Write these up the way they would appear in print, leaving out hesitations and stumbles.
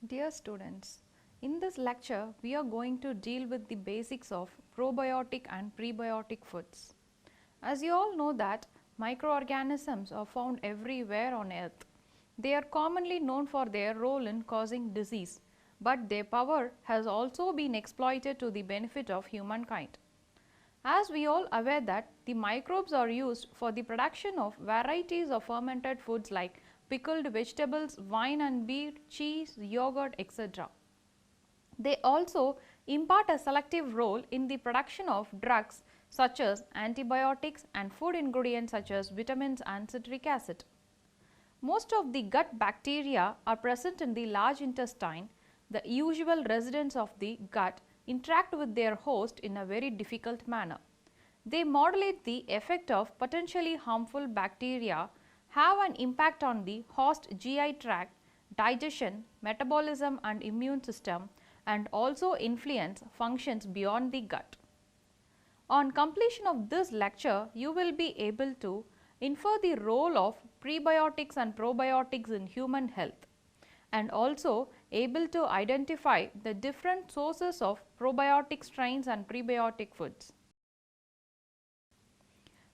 Dear students, in this lecture we are going to deal with the basics of probiotic and prebiotic foods. As you all know that microorganisms are found everywhere on earth. They are commonly known for their role in causing disease, but their power has also been exploited to the benefit of humankind. As we all aware that the microbes are used for the production of varieties of fermented foods like pickled vegetables, wine and beer, cheese, yogurt, etc. They also impart a selective role in the production of drugs such as antibiotics and food ingredients such as vitamins and citric acid. Most of the gut bacteria are present in the large intestine. The usual residents of the gut interact with their host in a very difficult manner. They modulate the effect of potentially harmful bacteria, have an impact on the host GI tract, digestion, metabolism and immune system, and also influence functions beyond the gut. On completion of this lecture, you will be able to infer the role of prebiotics and probiotics in human health, and also able to identify the different sources of probiotic strains and prebiotic foods.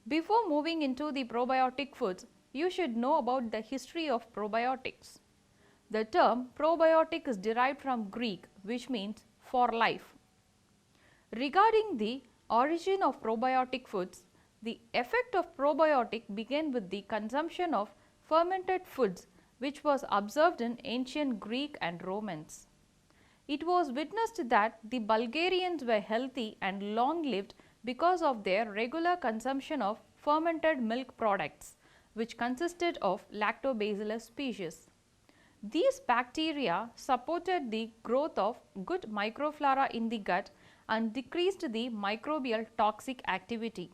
Before moving into the probiotic foods, you should know about the history of probiotics. The term probiotic is derived from Greek, which means for life. Regarding the origin of probiotic foods, the effect of probiotic began with the consumption of fermented foods, which was observed in ancient Greek and Romans. It was witnessed that the Bulgarians were healthy and long-lived because of their regular consumption of fermented milk products, which consisted of lactobacillus species. These bacteria supported the growth of good microflora in the gut and decreased the microbial toxic activity.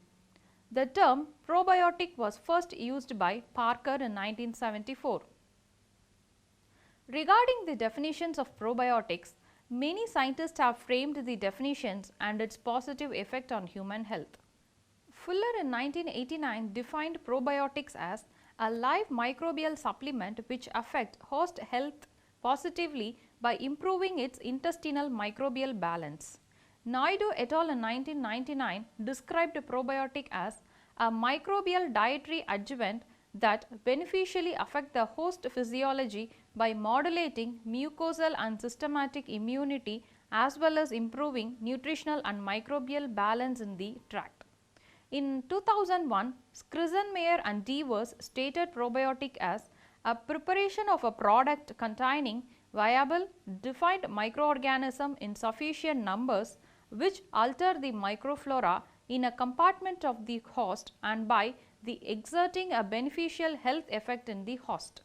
The term probiotic was first used by Parker in 1974. Regarding the definitions of probiotics, many scientists have framed the definitions and its positive effect on human health. Fuller in 1989 defined probiotics as a live microbial supplement which affects host health positively by improving its intestinal microbial balance. Naidu et al. In 1999 described a probiotic as a microbial dietary adjuvant that beneficially affect the host physiology by modulating mucosal and systematic immunity as well as improving nutritional and microbial balance in the tract. In 2001, Skrisenmeyer and Devers stated probiotic as a preparation of a product containing viable defined microorganism in sufficient numbers which alter the microflora in a compartment of the host and by the exerting a beneficial health effect in the host.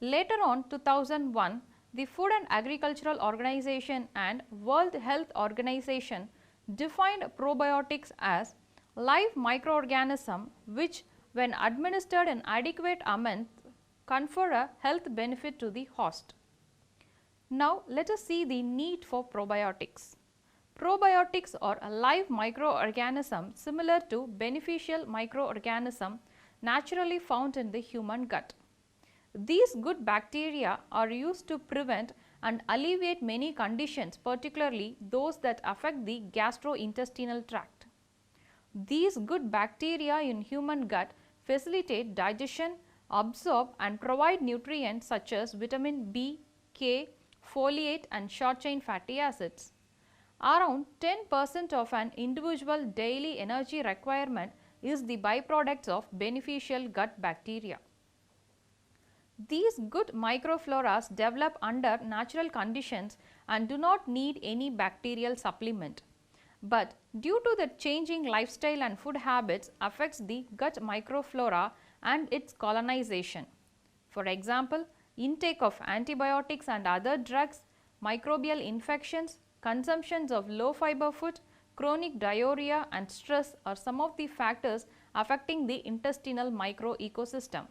Later on 2001, the Food and Agricultural Organization and World Health Organization defined probiotics as live microorganism which when administered in adequate amount confer a health benefit to the host. Now, let us see the need for probiotics. Probiotics are a live microorganism similar to beneficial microorganism naturally found in the human gut. These good bacteria are used to prevent and alleviate many conditions, particularly those that affect the gastrointestinal tract. These good bacteria in human gut facilitate digestion, absorb and provide nutrients such as vitamin B, K, folate and short chain fatty acids. Around 10% of an individual daily energy requirement is the byproducts of beneficial gut bacteria. These good microfloras develop under natural conditions and do not need any bacterial supplement. But due to the changing lifestyle and food habits affects the gut microflora and its colonization. For example, intake of antibiotics and other drugs, microbial infections, consumptions of low fiber food, chronic diarrhea and stress are some of the factors affecting the intestinal microecosystem.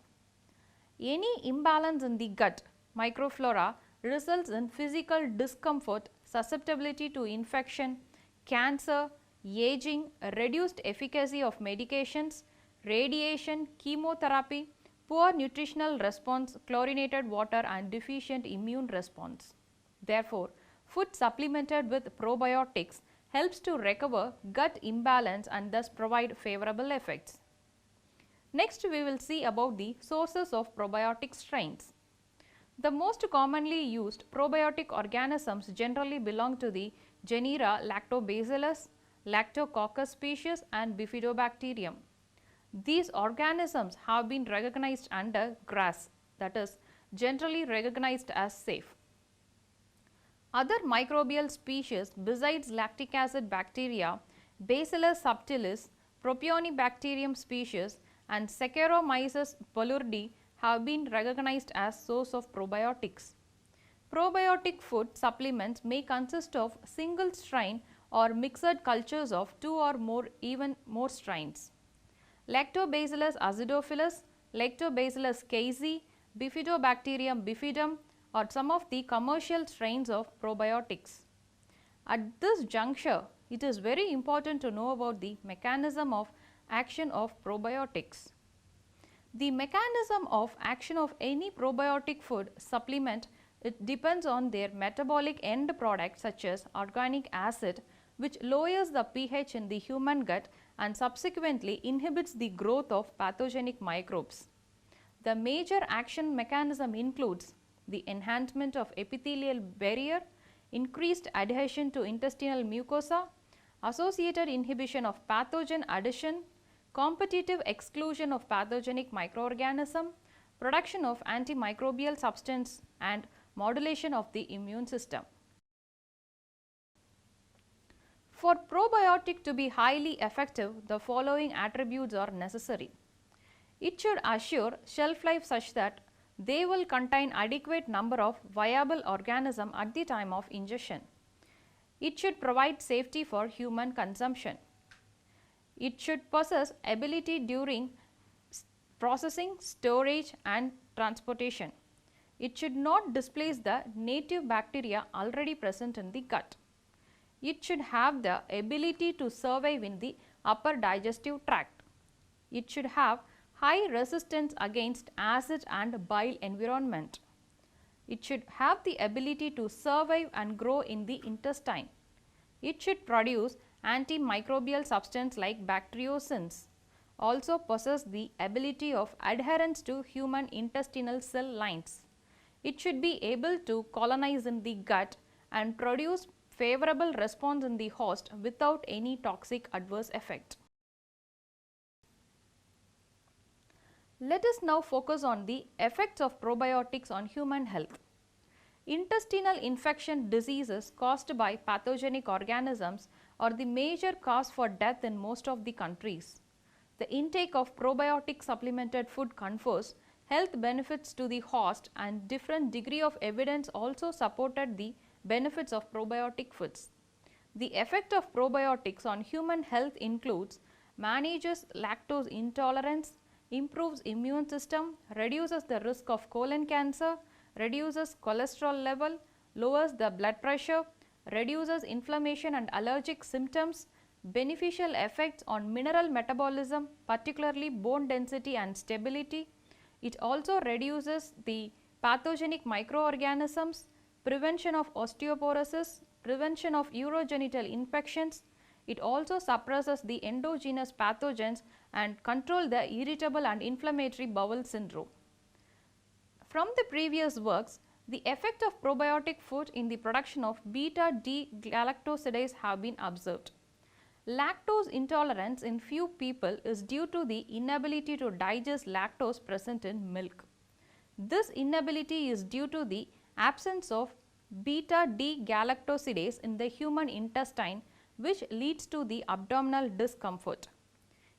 Any imbalance in the gut microflora results in physical discomfort, susceptibility to infection, cancer, aging, reduced efficacy of medications, radiation, chemotherapy, poor nutritional response, chlorinated water and deficient immune response. Therefore, food supplemented with probiotics helps to recover gut imbalance and thus provide favorable effects. Next, we will see about the sources of probiotic strains. The most commonly used probiotic organisms generally belong to the genera Lactobacillus, Lactococcus species and Bifidobacterium. These organisms have been recognized under GRAS, that is, generally recognized as safe. Other microbial species besides lactic acid bacteria, Bacillus subtilis, Propionibacterium species and Saccharomyces boulardii have been recognized as source of probiotics. Probiotic food supplements may consist of single strain or mixed cultures of two or even more strains. Lactobacillus acidophilus, Lactobacillus casei, Bifidobacterium bifidum are some of the commercial strains of probiotics. At this juncture, it is very important to know about the mechanism of action of probiotics. The mechanism of action of any probiotic food supplement, it depends on their metabolic end product such as organic acid, which lowers the pH in the human gut and subsequently inhibits the growth of pathogenic microbes. The major action mechanism includes the enhancement of epithelial barrier, increased adhesion to intestinal mucosa, associated inhibition of pathogen adhesion, competitive exclusion of pathogenic microorganism, production of antimicrobial substance and modulation of the immune system. For probiotic to be highly effective, the following attributes are necessary. It should assure shelf life such that they will contain adequate number of viable organisms at the time of ingestion. It should provide safety for human consumption. It should possess ability during processing, storage and transportation. It should not displace the native bacteria already present in the gut. It should have the ability to survive in the upper digestive tract. It should have high resistance against acid and bile environment. It should have the ability to survive and grow in the intestine. It should produce antimicrobial substance like bacteriocins. Also possess the ability of adherence to human intestinal cell lines. It should be able to colonize in the gut and produce favorable response in the host without any toxic adverse effect. Let us now focus on the effects of probiotics on human health. Intestinal infection diseases caused by pathogenic organisms are the major cause for death in most of the countries. The intake of probiotic supplemented food confers health benefits to the host, and different degree of evidence also supported the benefits of probiotic foods. The effect of probiotics on human health includes manages lactose intolerance, improves immune system, reduces the risk of colon cancer, reduces cholesterol level, lowers the blood pressure, reduces inflammation and allergic symptoms, beneficial effects on mineral metabolism, particularly bone density and stability. It also reduces the pathogenic microorganisms, prevention of osteoporosis, prevention of urogenital infections. It also suppresses the endogenous pathogens and control the irritable and inflammatory bowel syndrome. From the previous works, the effect of probiotic food in the production of beta-D-galactosidase have been observed. Lactose intolerance in few people is due to the inability to digest lactose present in milk. This inability is due to the absence of beta-D-galactosidase in the human intestine, which leads to the abdominal discomfort.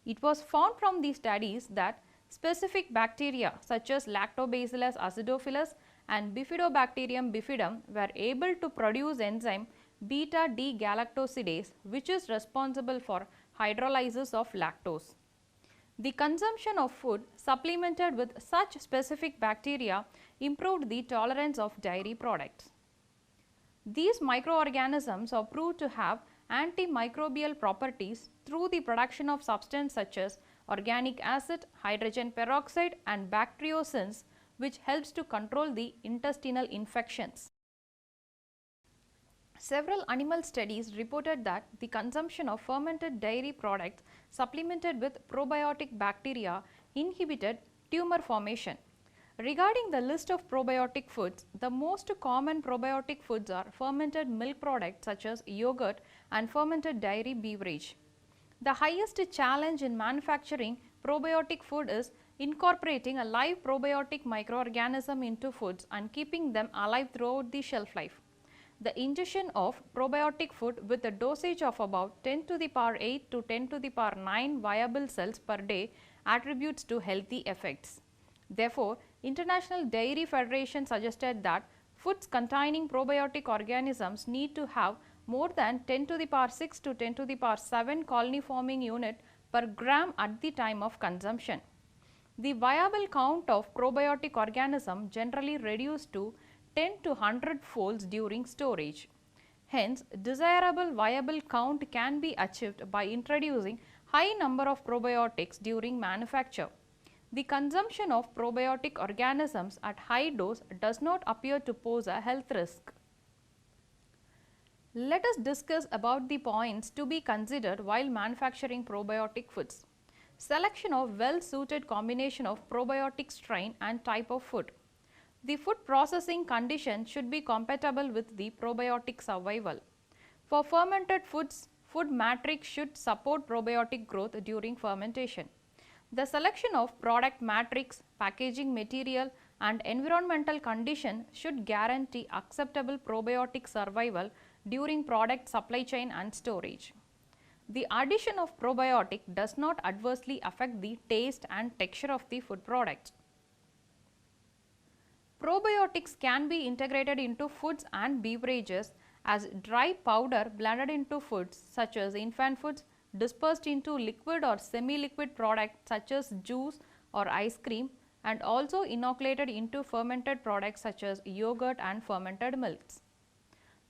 It was found from these studies that specific bacteria such as Lactobacillus acidophilus and Bifidobacterium bifidum were able to produce enzyme beta-D-galactosidase, which is responsible for hydrolysis of lactose. The consumption of food supplemented with such specific bacteria improved the tolerance of dairy products. These microorganisms are proved to have antimicrobial properties through the production of substances such as organic acid, hydrogen peroxide and bacteriocins, which helps to control the intestinal infections. Several animal studies reported that the consumption of fermented dairy products supplemented with probiotic bacteria inhibited tumor formation. Regarding the list of probiotic foods, the most common probiotic foods are fermented milk products such as yogurt and fermented dairy beverage. The highest challenge in manufacturing probiotic food is incorporating a live probiotic microorganism into foods and keeping them alive throughout the shelf life. The ingestion of probiotic food with a dosage of about 10 to the power 8 to 10 to the power 9 viable cells per day attributes to healthy effects. Therefore, International Dairy Federation suggested that foods containing probiotic organisms need to have more than 10 to the power 6 to 10 to the power 7 colony forming unit per gram at the time of consumption. The viable count of probiotic organism generally reduced to 10 to 100 folds during storage. Hence, desirable viable count can be achieved by introducing high number of probiotics during manufacture. The consumption of probiotic organisms at high dose does not appear to pose a health risk. Let us discuss about the points to be considered while manufacturing probiotic foods. Selection of well-suited combination of probiotic strain and type of food. The food processing condition should be compatible with the probiotic survival. For fermented foods, food matrix should support probiotic growth during fermentation. The selection of product matrix, packaging material and environmental condition should guarantee acceptable probiotic survival during product supply chain and storage. The addition of probiotic does not adversely affect the taste and texture of the food products. Probiotics can be integrated into foods and beverages as dry powder blended into foods such as infant foods, dispersed into liquid or semi-liquid products such as juice or ice cream, and also inoculated into fermented products such as yogurt and fermented milks.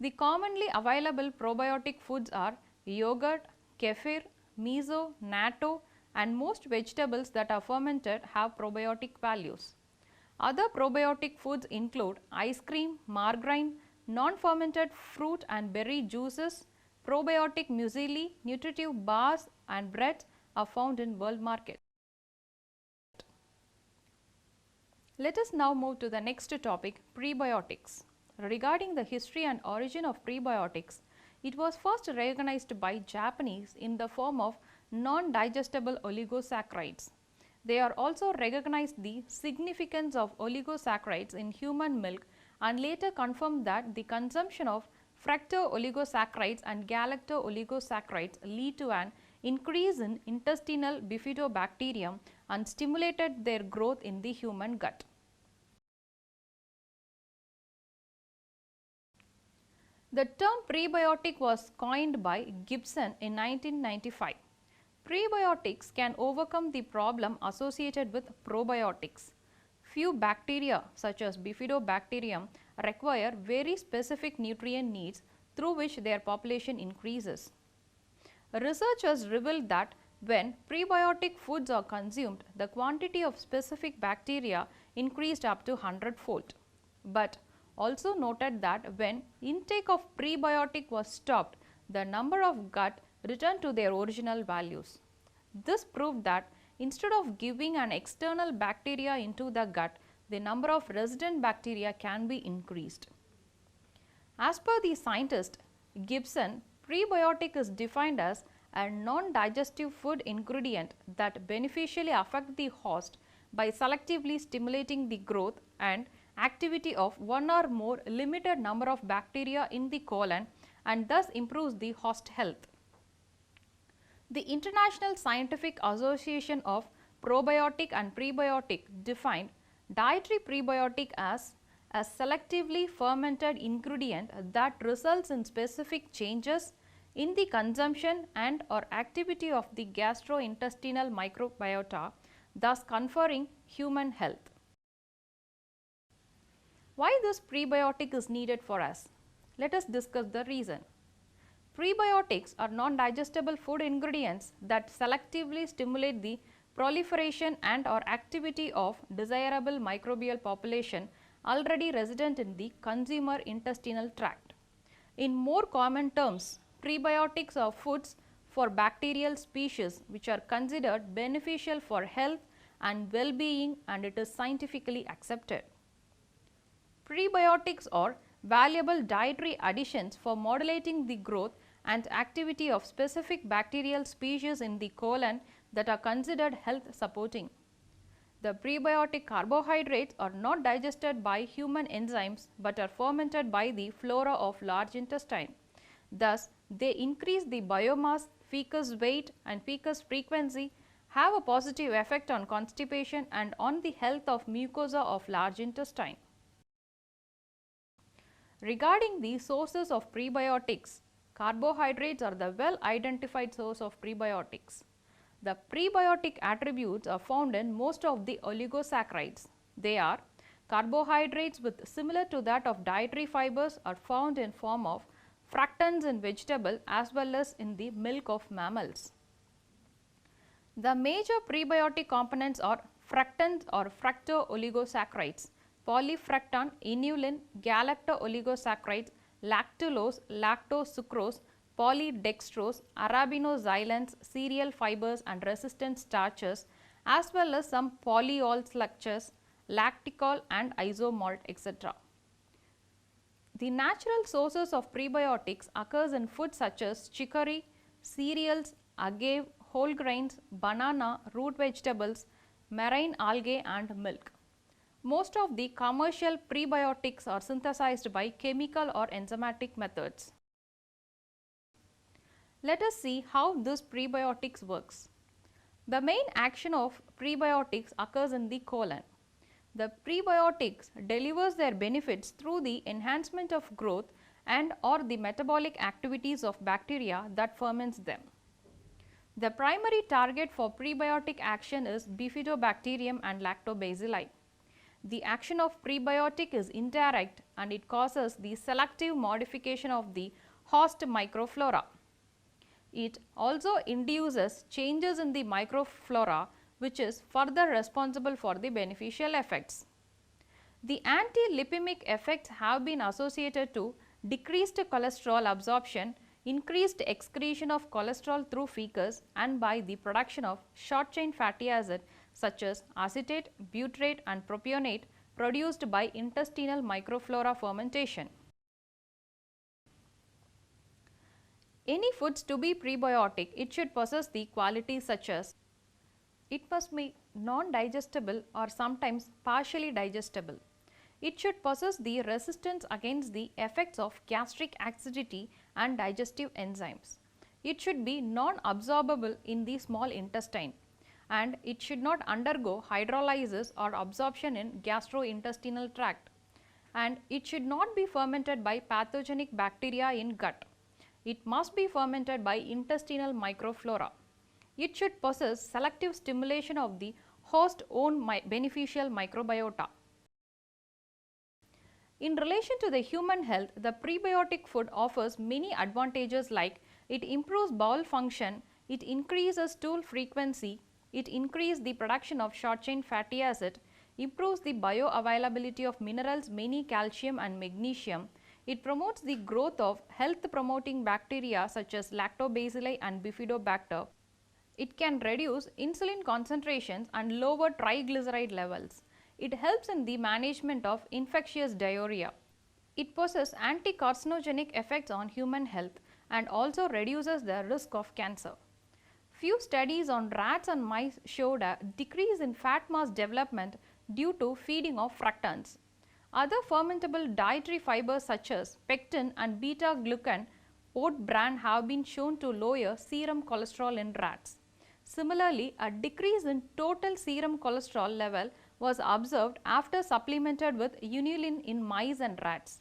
The commonly available probiotic foods are yogurt, kefir, miso, natto, and most vegetables that are fermented have probiotic values. Other probiotic foods include ice cream, margarine, non-fermented fruit and berry juices. Probiotic muesli, nutritive bars and breads are found in world market. Let us now move to the next topic, prebiotics. Regarding the history and origin of prebiotics, it was first recognized by Japanese in the form of non-digestible oligosaccharides. They are also recognized the significance of oligosaccharides in human milk and later confirmed that the consumption of fructo-oligosaccharides and galacto-oligosaccharides lead to an increase in intestinal bifidobacterium and stimulated their growth in the human gut. The term prebiotic was coined by Gibson in 1995. Prebiotics can overcome the problem associated with probiotics. Few bacteria such as bifidobacterium require very specific nutrient needs through which their population increases. Research has revealed that when prebiotic foods are consumed, the quantity of specific bacteria increased up to 100-fold. But also noted that when intake of prebiotic was stopped, the number of gut returned to their original values. This proved that instead of giving an external bacteria into the gut, the number of resident bacteria can be increased. As per the scientist Gibson, prebiotic is defined as a non-digestive food ingredient that beneficially affect the host by selectively stimulating the growth and activity of one or more limited number of bacteria in the colon and thus improves the host health. The International Scientific Association of Probiotic and Prebiotic defined dietary prebiotic as a selectively fermented ingredient that results in specific changes in the consumption and or activity of the gastrointestinal microbiota, thus conferring human health. Why this prebiotic is needed for us? Let us discuss the reason. Prebiotics are non-digestible food ingredients that selectively stimulate the proliferation and or activity of desirable microbial population already resident in the consumer intestinal tract. In more common terms, prebiotics are foods for bacterial species which are considered beneficial for health and well-being, and it is scientifically accepted. Prebiotics are valuable dietary additions for modulating the growth and activity of specific bacterial species in the colon that are considered health supporting. The prebiotic carbohydrates are not digested by human enzymes but are fermented by the flora of large intestine. Thus, they increase the biomass, fecus weight and fecus frequency, have a positive effect on constipation and on the health of mucosa of large intestine. Regarding the sources of prebiotics, carbohydrates are the well identified source of prebiotics. The prebiotic attributes are found in most of the oligosaccharides. They are carbohydrates with similar to that of dietary fibers are found in form of fructans in vegetable as well as in the milk of mammals. The major prebiotic components are fructans or fructo-oligosaccharides, polyfructan, inulin, galacto-oligosaccharides, lactulose, lactosucrose, polydextrose, arabinoxylans, cereal fibers and resistant starches, as well as some polyol structures, lacticol and isomalt, etc. The natural sources of prebiotics occurs in foods such as chicory, cereals, agave, whole grains, banana, root vegetables, marine algae and milk. Most of the commercial prebiotics are synthesized by chemical or enzymatic methods. Let us see how this prebiotics works. The main action of prebiotics occurs in the colon. The prebiotics delivers their benefits through the enhancement of growth and or the metabolic activities of bacteria that ferments them. The primary target for prebiotic action is bifidobacterium and lactobacilli. The action of prebiotic is indirect and it causes the selective modification of the host microflora. It also induces changes in the microflora which is further responsible for the beneficial effects. The anti-lipemic effects have been associated to decreased cholesterol absorption, increased excretion of cholesterol through fecus and by the production of short chain fatty acid such as acetate, butyrate and propionate produced by intestinal microflora fermentation. Any foods to be prebiotic, it should possess the qualities such as it must be non-digestible or sometimes partially digestible. It should possess the resistance against the effects of gastric acidity and digestive enzymes. It should be non-absorbable in the small intestine and it should not undergo hydrolysis or absorption in gastrointestinal tract, and it should not be fermented by pathogenic bacteria in gut. It must be fermented by intestinal microflora. It should possess selective stimulation of the host's own beneficial microbiota. In relation to the human health, the prebiotic food offers many advantages like it improves bowel function, it increases stool frequency, it increases the production of short chain fatty acid, improves the bioavailability of minerals, mainly calcium and magnesium. It promotes the growth of health promoting bacteria such as lactobacilli and bifidobacter. It can reduce insulin concentrations and lower triglyceride levels. It helps in the management of infectious diarrhea. It possesses anti-carcinogenic effects on human health and also reduces the risk of cancer. Few studies on rats and mice showed a decrease in fat mass development due to feeding of fructans. Other fermentable dietary fibers such as pectin and beta-glucan, oat bran have been shown to lower serum cholesterol in rats. Similarly, a decrease in total serum cholesterol level was observed after supplemented with inulin in mice and rats.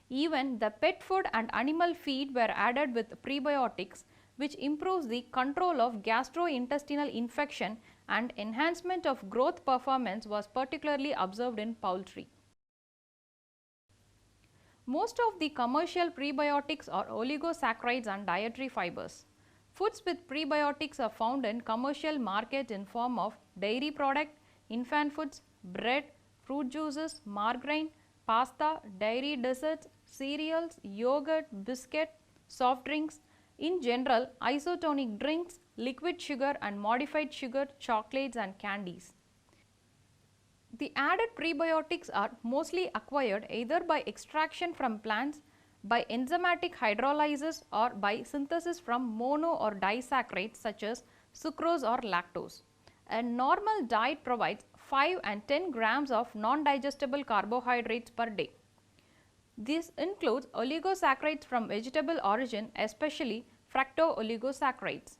Even the pet food and animal feed were added with prebiotics, which improves the control of gastrointestinal infection and enhancement of growth performance was particularly observed in poultry. Most of the commercial prebiotics are oligosaccharides and dietary fibers. Foods with prebiotics are found in commercial market in form of dairy product, infant foods, bread, fruit juices, margarine, pasta, dairy desserts, cereals, yogurt, biscuit, soft drinks, in general isotonic drinks, liquid sugar and modified sugar, chocolates and candies. The added prebiotics are mostly acquired either by extraction from plants, by enzymatic hydrolysis or by synthesis from mono or disaccharides such as sucrose or lactose. A normal diet provides 5 and 10 grams of non-digestible carbohydrates per day. This includes oligosaccharides from vegetable origin, especially fructooligosaccharides.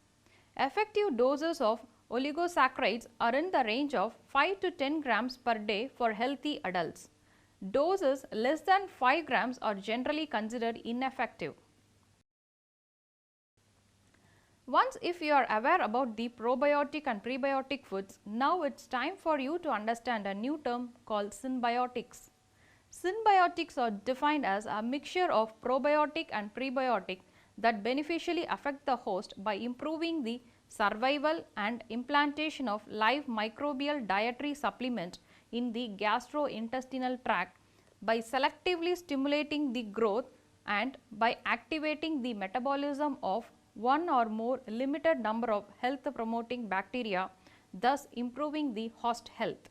Effective doses of oligosaccharides are in the range of 5 to 10 grams per day for healthy adults. Doses less than 5 grams are generally considered ineffective. Once if you are aware about the probiotic and prebiotic foods, now it is time for you to understand a new term called synbiotics. Synbiotics are defined as a mixture of probiotic and prebiotic that beneficially affect the host by improving the survival and implantation of live microbial dietary supplement in the gastrointestinal tract by selectively stimulating the growth and by activating the metabolism of one or more limited number of health promoting bacteria, thus improving the host health.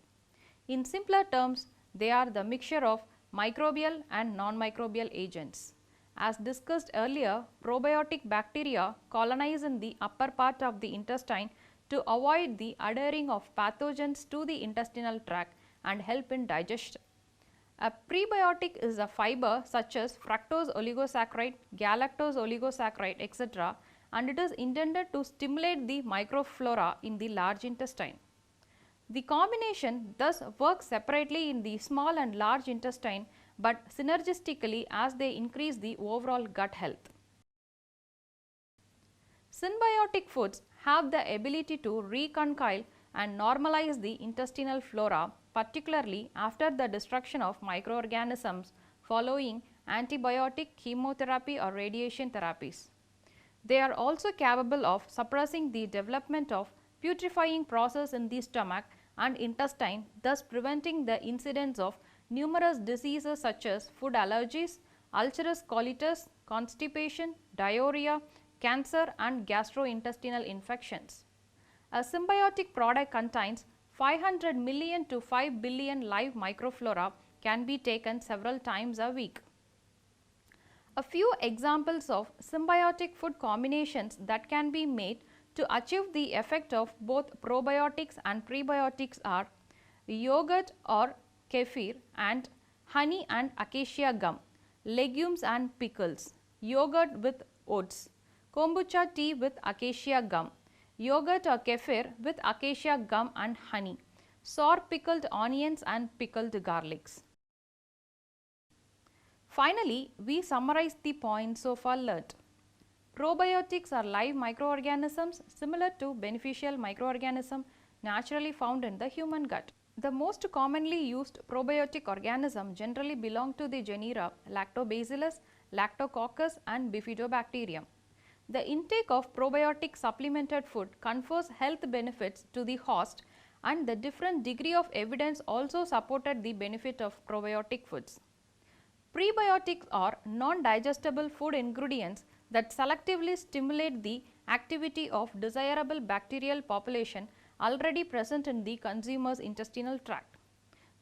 In simpler terms, they are the mixture of microbial and non-microbial agents. As discussed earlier, probiotic bacteria colonize in the upper part of the intestine to avoid the adhering of pathogens to the intestinal tract and help in digestion. A prebiotic is a fiber such as fructose oligosaccharide, galactose oligosaccharide, etc., and it is intended to stimulate the microflora in the large intestine. The combination thus works separately in the small and large intestine, but synergistically as they increase the overall gut health. Symbiotic foods have the ability to reconcile and normalize the intestinal flora, particularly after the destruction of microorganisms following antibiotic, chemotherapy or radiation therapies. They are also capable of suppressing the development of putrefying process in the stomach and intestine, thus preventing the incidence of numerous diseases such as food allergies, ulcerous colitis, constipation, diarrhea, cancer and gastrointestinal infections. A symbiotic product contains 500 million to 5 billion live microflora can be taken several times a week. A few examples of symbiotic food combinations that can be made to achieve the effect of both probiotics and prebiotics are yogurt or kefir and honey and acacia gum, legumes and pickles, yogurt with oats, kombucha tea with acacia gum, yogurt or kefir with acacia gum and honey, sour pickled onions and pickled garlics. Finally, we summarize the points so far learnt. Probiotics are live microorganisms similar to beneficial microorganisms naturally found in the human gut. The most commonly used probiotic organisms generally belong to the genera Lactobacillus, Lactococcus and Bifidobacterium. The intake of probiotic supplemented food confers health benefits to the host, and the different degree of evidence also supported the benefit of probiotic foods. Prebiotics are non-digestible food ingredients that selectively stimulate the activity of desirable bacterial population already present in the consumer's intestinal tract.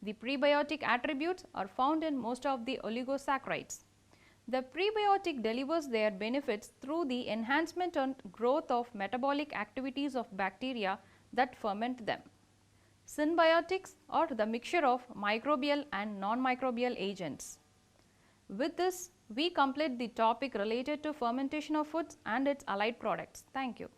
The prebiotic attributes are found in most of the oligosaccharides. The prebiotic delivers their benefits through the enhancement and growth of metabolic activities of bacteria that ferment them. Synbiotics are the mixture of microbial and non-microbial agents. With this, we complete the topic related to fermentation of foods and its allied products. Thank you.